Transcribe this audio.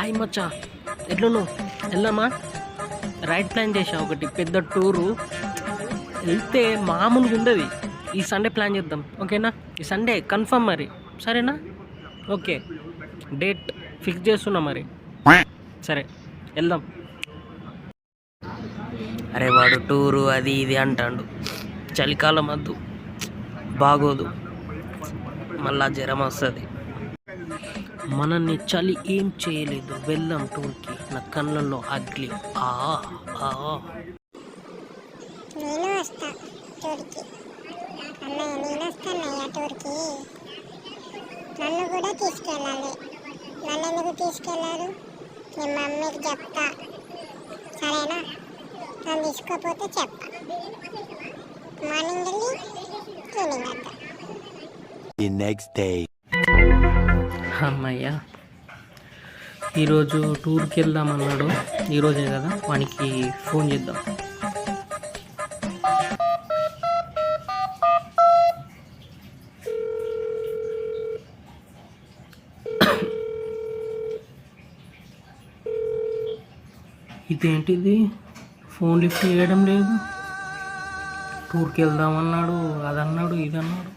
Hi మచ్చా, ఎట్లున్నావు? వెళ్దామా? Ride plan చేసా, ఒకటి పెద్ద టూరు. వెళ్తే మామూలుగా ఉండదు. ఈ సండే ప్లాన్ చేద్దాం, ఓకేనా? ఈ సండే కన్ఫర్మ్ మరి, సరేనా? ఓకే, డేట్ ఫిక్స్ చేస్తున్నా మరి. సరే, వెళ్దాం. అరే వాడు టూరు అది ఇది అంటాడు. చలికాలం వద్దు, బాగోదు, మళ్ళా జ్వరం వస్తుంది. మనల్ని చలి ఏం చేయలేదు, వెళ్దాం టూర్కి. నా కళ్ళల్లో అగ్లి. నేను వస్తా టూర్కి. అన్నయ్య నేను వస్తానయ్యా టూర్కి. నన్ను కూడా తీసుకెళ్ళాలి. నన్ను ఎందుకు తీసుకెళ్ళారు? నేను మమ్మీకి చెప్తా, సరేనా? నన్ను తీసుకోకపోతే చెప్పా. మార్నింగ్ వెళ్ళి ఈవినింగ్ వద్దా. అమ్మయ్యా, ఈరోజు టూర్కి వెళ్దామన్నాడు. ఈరోజే కదా, వానికి ఫోన్ చేద్దాం. ఇదేంటిది, ఫోన్ లిఫ్ట్ చేయడం లేదు. టూర్కి వెళ్దామన్నాడు, అదన్నాడు, ఇదన్నాడు.